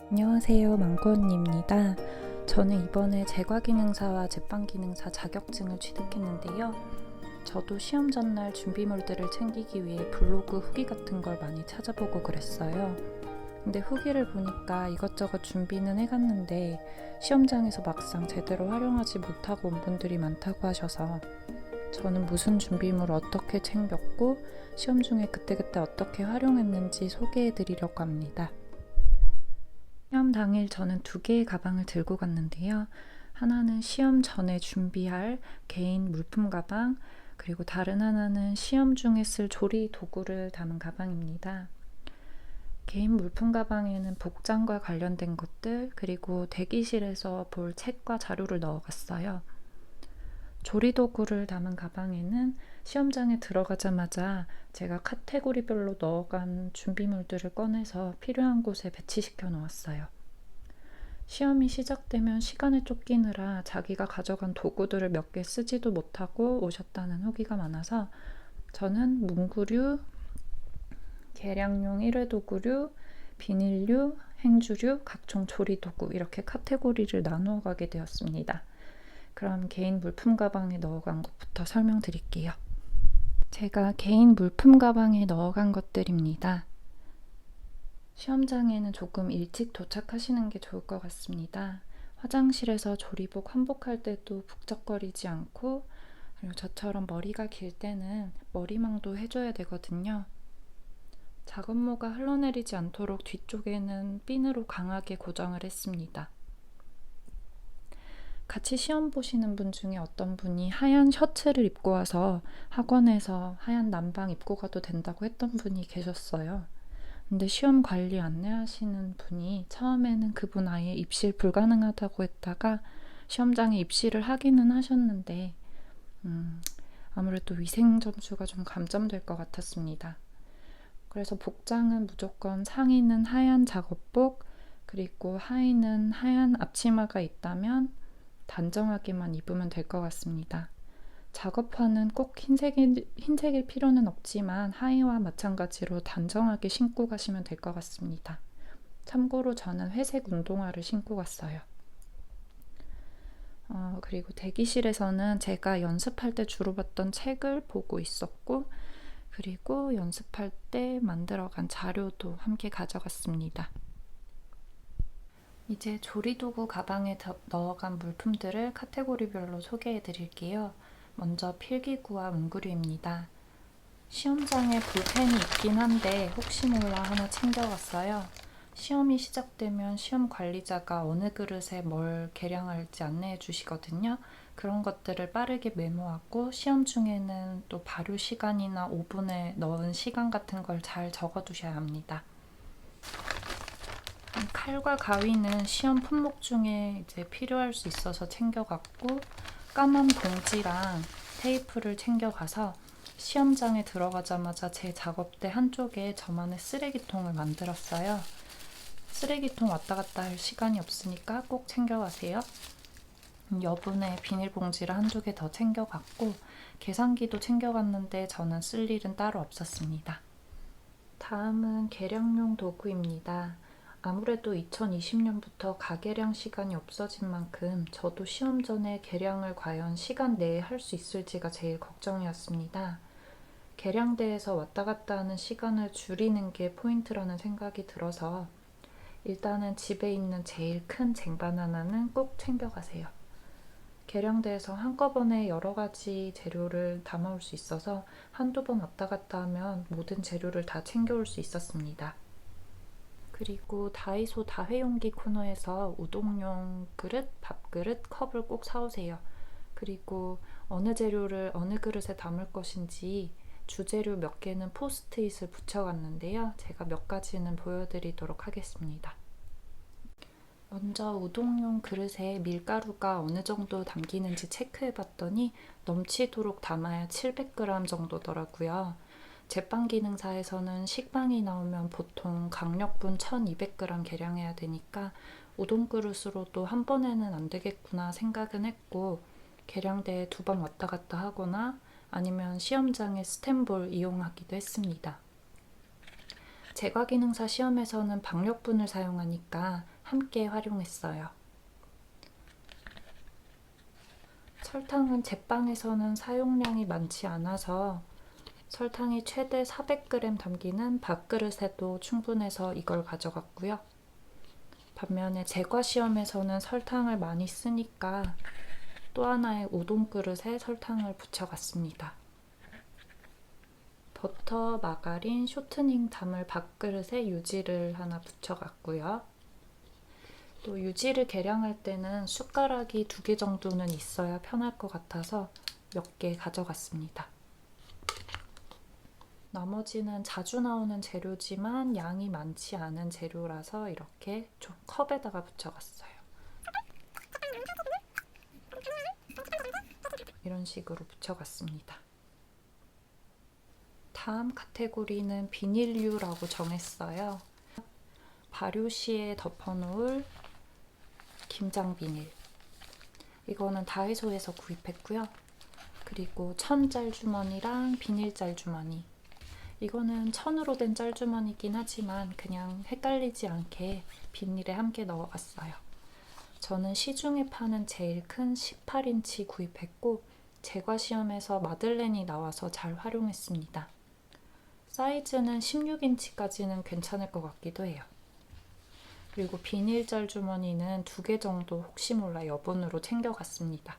안녕하세요, 망고 언니입니다. 저는 이번에 제과기능사와 제빵기능사 자격증을 취득했는데요. 저도 시험 전날 준비물들을 챙기기 위해 블로그 후기 같은 걸 많이 찾아보고 그랬어요. 근데 후기를 보니까 이것저것 준비는 해갔는데 시험장에서 막상 제대로 활용하지 못하고 온 분들이 많다고 하셔서 저는 무슨 준비물을 어떻게 챙겼고 시험 중에 그때그때 어떻게 활용했는지 소개해드리려고 합니다. 시험 당일 저는 2개의 가방을 들고 갔는데요. 하나는 시험 전에 준비할 개인 물품 가방, 그리고 다른 하나는 시험 중에 쓸 조리 도구를 담은 가방입니다. 개인 물품 가방에는 복장과 관련된 것들, 그리고 대기실에서 볼 책과 자료를 넣어갔어요. 조리 도구를 담은 가방에는 시험장에 들어가자마자 제가 카테고리별로 넣어간 준비물들을 꺼내서 필요한 곳에 배치시켜 놓았어요. 시험이 시작되면 시간에 쫓기느라 자기가 가져간 도구들을 몇 개 쓰지도 못하고 오셨다는 후기가 많아서 저는 문구류, 계량용 일회도구류, 비닐류, 행주류, 각종 조리도구 이렇게 카테고리를 나누어 가게 되었습니다. 그럼 개인 물품 가방에 넣어간 것부터 설명드릴게요. 제가 개인 물품 가방에 넣어간 것들입니다. 시험장에는 조금 일찍 도착하시는 게 좋을 것 같습니다. 화장실에서 조리복 환복할 때도 북적거리지 않고, 그리고 저처럼 머리가 길 때는 머리망도 해줘야 되거든요. 작업모가 흘러내리지 않도록 뒤쪽에는 핀으로 강하게 고정을 했습니다. 같이 시험 보시는 분 중에 어떤 분이 하얀 셔츠를 입고 와서 학원에서 하얀 남방 입고 가도 된다고 했던 분이 계셨어요. 근데 시험 관리 안내하시는 분이 처음에는 그분 아예 입실 불가능하다고 했다가 시험장에 입실을 하기는 하셨는데 아무래도 위생 점수가 좀 감점될 것 같았습니다. 그래서 복장은 무조건 상의는 하얀 작업복, 그리고 하의는 하얀 앞치마가 있다면 단정하게만 입으면 될 것 같습니다. 작업화는 꼭 흰색일 필요는 없지만 하의와 마찬가지로 단정하게 신고 가시면 될 것 같습니다. 참고로 저는 회색 운동화를 신고 갔어요. 그리고 대기실에서는 제가 연습할 때 주로 봤던 책을 보고 있었고, 그리고 연습할 때 만들어간 자료도 함께 가져갔습니다. 이제 조리도구 가방에 넣어간 물품들을 카테고리별로 소개해 드릴게요. 먼저 필기구와 문구류입니다. 시험장에 볼펜이 있긴 한데 혹시 몰라 하나 챙겨갔어요. 시험이 시작되면 시험 관리자가 어느 그릇에 뭘 계량할지 안내해 주시거든요. 그런 것들을 빠르게 메모하고 시험 중에는 또 발효 시간이나 오븐에 넣은 시간 같은 걸 잘 적어 두셔야 합니다. 칼과 가위는 시험 품목 중에 이제 필요할 수 있어서 챙겨갔고, 까만 봉지랑 테이프를 챙겨가서 시험장에 들어가자마자 제 작업대 한쪽에 저만의 쓰레기통을 만들었어요. 쓰레기통 왔다 갔다 할 시간이 없으니까 꼭 챙겨가세요. 여분의 비닐봉지를 한두 개 더 챙겨갔고, 계산기도 챙겨갔는데 저는 쓸 일은 따로 없었습니다. 다음은 계량용 도구입니다. 아무래도 2020년부터 가계량 시간이 없어진 만큼 저도 시험 전에 계량을 과연 시간 내에 할 수 있을지가 제일 걱정이었습니다. 계량대에서 왔다 갔다 하는 시간을 줄이는 게 포인트라는 생각이 들어서 일단은 집에 있는 제일 큰 쟁반 하나는 꼭 챙겨가세요. 계량대에서 한꺼번에 여러 가지 재료를 담아올 수 있어서 한두 번 왔다 갔다 하면 모든 재료를 다 챙겨올 수 있었습니다. 그리고 다이소 다회용기 코너에서 우동용 그릇, 밥그릇, 컵을 꼭 사오세요. 그리고 어느 재료를 어느 그릇에 담을 것인지 주재료 몇 개는 포스트잇을 붙여갔는데요. 제가 몇 가지는 보여드리도록 하겠습니다. 먼저 우동용 그릇에 밀가루가 어느 정도 담기는지 체크해봤더니 넘치도록 담아야 700g 정도더라고요. 제빵 기능사에서는 식빵이 나오면 보통 강력분 1200g 계량해야 되니까 우동 그릇으로도 한 번에는 안 되겠구나 생각은 했고, 계량대에 2번 왔다 갔다 하거나 아니면 시험장에 스탠볼 이용하기도 했습니다. 제과기능사 시험에서는 박력분을 사용하니까 함께 활용했어요. 설탕은 제빵에서는 사용량이 많지 않아서 설탕이 최대 400g 담기는 밥그릇에도 충분해서 이걸 가져갔고요. 반면에 제과 시험에서는 설탕을 많이 쓰니까 또 하나의 우동 그릇에 설탕을 붙여갔습니다. 버터, 마가린, 쇼트닝 담을 밥그릇에 유지를 하나 붙여갔고요. 또 유지를 계량할 때는 숟가락이 2개 정도는 있어야 편할 것 같아서 몇 개 가져갔습니다. 나머지는 자주 나오는 재료지만 양이 많지 않은 재료라서 이렇게 좀 컵에다가 붙여갔어요. 이런 식으로 붙여갔습니다. 다음 카테고리는 비닐류라고 정했어요. 발효 시에 덮어놓을 김장 비닐. 이거는 다이소에서 구입했고요. 그리고 천 짤주머니랑 비닐 짤주머니. 이거는 천으로 된 짤주머니긴 하지만 그냥 헷갈리지 않게 비닐에 함께 넣어갔어요. 저는 시중에 파는 제일 큰 18인치 구입했고 제과 시험에서 마들렌이 나와서 잘 활용했습니다. 사이즈는 16인치까지는 괜찮을 것 같기도 해요. 그리고 비닐 짤주머니는 2개 정도 혹시 몰라 여분으로 챙겨갔습니다.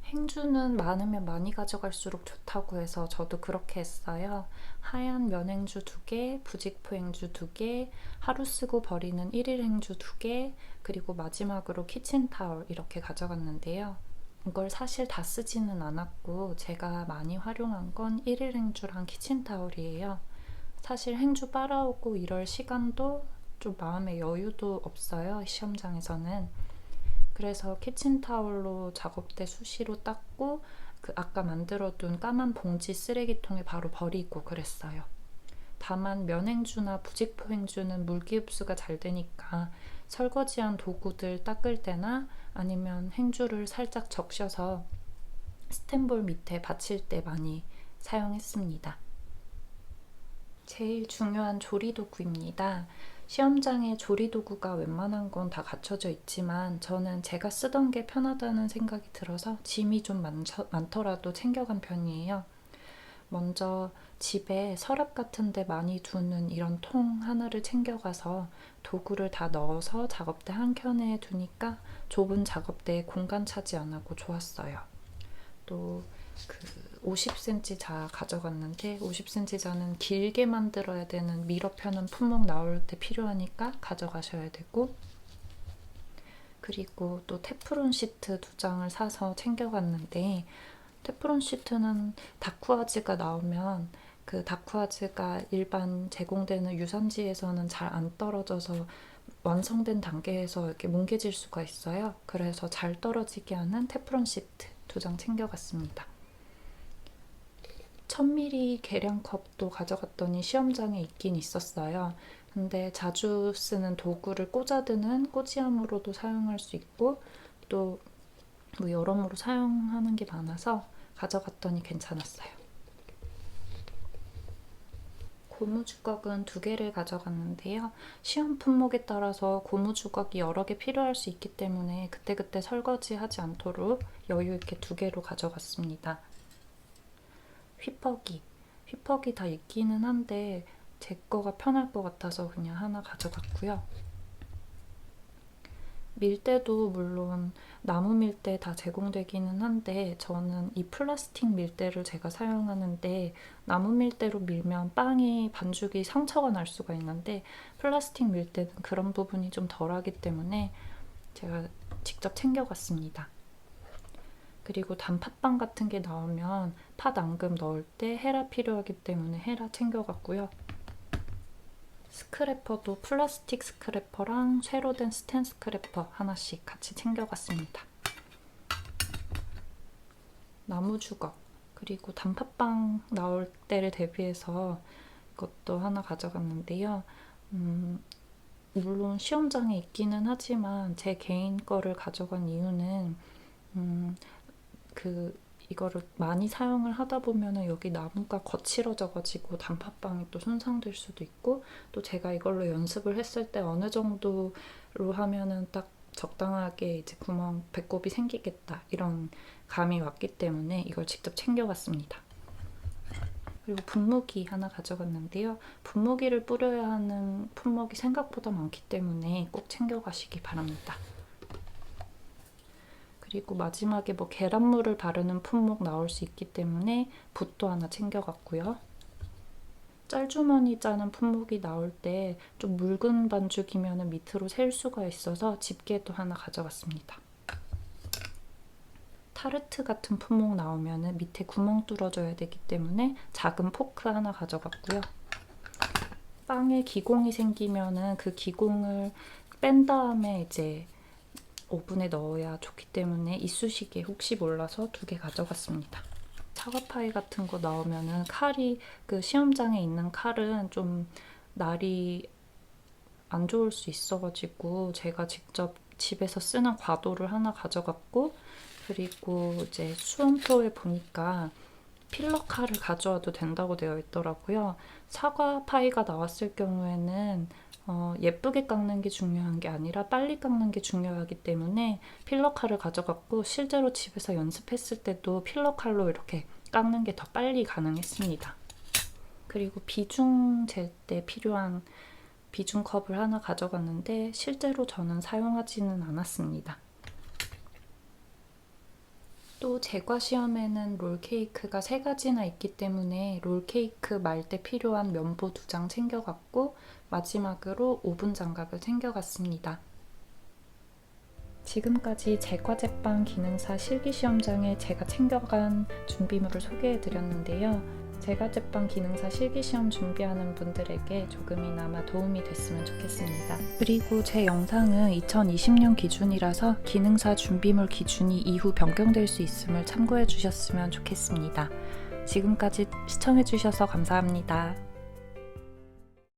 행주는 많으면 많이 가져갈수록 좋다고 해서 저도 그렇게 했어요. 하얀 면행주 2개, 부직포 행주 2개, 하루 쓰고 버리는 1일 행주 2개, 그리고 마지막으로 키친타올 이렇게 가져갔는데요. 이걸 사실 다 쓰지는 않았고 제가 많이 활용한 건 1일 행주랑 키친타올이에요. 사실 행주 빨아오고 이럴 시간도 좀 마음의 여유도 없어요, 시험장에서는. 그래서 키친타올로 작업대 수시로 닦고 그 아까 만들어둔 까만 봉지 쓰레기통에 바로 버리고 그랬어요. 다만 면행주나 부직포 행주는 물기 흡수가 잘 되니까 설거지한 도구들 닦을 때나 아니면 행주를 살짝 적셔서 스텐볼 밑에 받칠 때 많이 사용했습니다. 제일 중요한 조리도구입니다. 시험장에 조리도구가 웬만한 건 다 갖춰져 있지만 저는 제가 쓰던 게 편하다는 생각이 들어서 짐이 좀 많더라도 챙겨간 편이에요. 먼저 집에 서랍 같은 데 많이 두는 이런 통 하나를 챙겨가서 도구를 다 넣어서 작업대 한켠에 두니까 좁은 작업대에 공간 차지 안 하고 좋았어요. 또 그 50cm 자 가져갔는데 50cm 자는 길게 만들어야 되는 밀어 펴는 품목 나올 때 필요하니까 가져가셔야 되고, 그리고 또 테프론 시트 2장을 사서 챙겨갔는데 테프론 시트는 다쿠아즈가 나오면 그 다쿠아즈가 일반 제공되는 유산지에서는 잘 안 떨어져서 완성된 단계에서 이렇게 뭉개질 수가 있어요. 그래서 잘 떨어지게 하는 테프론 시트 2장 챙겨갔습니다. 1000ml 계량컵도 가져갔더니 시험장에 있긴 있었어요. 근데 자주 쓰는 도구를 꽂아두는 꽂이함으로도 사용할 수 있고 또 뭐 여러모로 사용하는 게 많아서 가져갔더니 괜찮았어요. 고무주걱은 2개를 가져갔는데요. 시험 품목에 따라서 고무주걱이 여러 개 필요할 수 있기 때문에 그때그때 설거지하지 않도록 여유 있게 2개로 가져갔습니다. 휘퍼기 다 있기는 한데 제 거가 편할 것 같아서 그냥 하나 가져갔고요. 밀대도 물론 나무 밀대 다 제공되기는 한데 저는 이 플라스틱 밀대를 제가 사용하는데 나무 밀대로 밀면 빵이 반죽이 상처가 날 수가 있는데 플라스틱 밀대는 그런 부분이 좀 덜하기 때문에 제가 직접 챙겨갔습니다. 그리고 단팥빵 같은 게 나오면 팥 앙금 넣을 때 헤라 필요하기 때문에 헤라 챙겨갔고요. 스크래퍼도 플라스틱 스크래퍼랑 쇠로 된 스텐 스크래퍼 하나씩 같이 챙겨갔습니다. 나무 주걱, 그리고 단팥빵 나올 때를 대비해서 이것도 하나 가져갔는데요. 물론 시험장에 있기는 하지만 제 개인 거를 가져간 이유는 이거를 많이 사용을 하다 보면은 여기 나무가 거칠어져 가지고 단팥빵이 또 손상될 수도 있고, 또 제가 이걸로 연습을 했을 때 어느 정도로 하면은 딱 적당하게 이제 구멍, 배꼽이 생기겠다 이런 감이 왔기 때문에 이걸 직접 챙겨갔습니다. 그리고 분무기 하나 가져갔는데요. 분무기를 뿌려야 하는 품목이 생각보다 많기 때문에 꼭 챙겨가시기 바랍니다. 그리고 마지막에 뭐 계란물을 바르는 품목 나올 수 있기 때문에 붓도 하나 챙겨갔고요. 짤주머니 짜는 품목이 나올 때 좀 묽은 반죽이면 밑으로 셀 수가 있어서 집게도 하나 가져갔습니다. 타르트 같은 품목 나오면 밑에 구멍 뚫어줘야 되기 때문에 작은 포크 하나 가져갔고요. 빵에 기공이 생기면은 그 기공을 뺀 다음에 이제 오븐에 넣어야 좋기 때문에 이쑤시개 혹시 몰라서 2개 가져갔습니다. 사과파이 같은 거 나오면은 칼이, 그 시험장에 있는 칼은 좀 날이 안 좋을 수 있어가지고 제가 직접 집에서 쓰는 과도를 하나 가져갔고, 그리고 이제 수험표에 보니까 필러 칼을 가져와도 된다고 되어 있더라고요. 사과 파이가 나왔을 경우에는 예쁘게 깎는 게 중요한 게 아니라 빨리 깎는 게 중요하기 때문에 필러 칼을 가져갔고, 실제로 집에서 연습했을 때도 필러 칼로 이렇게 깎는 게 더 빨리 가능했습니다. 그리고 비중 잴 때 필요한 비중컵을 하나 가져갔는데 실제로 저는 사용하지는 않았습니다. 또 제과 시험에는 롤케이크가 3가지나 있기 때문에 롤케이크 말 때 필요한 면보 2장 챙겨갔고, 마지막으로 오븐 장갑을 챙겨갔습니다. 지금까지 제과제빵 기능사 실기시험장에 제가 챙겨간 준비물을 소개해드렸는데요. 제과제빵 기능사 실기시험 준비하는 분들에게 조금이나마 도움이 됐으면 좋겠습니다. 그리고 제 영상은 2020년 기준이라서 기능사 준비물 기준이 이후 변경될 수 있음을 참고해 주셨으면 좋겠습니다. 지금까지 시청해 주셔서 감사합니다.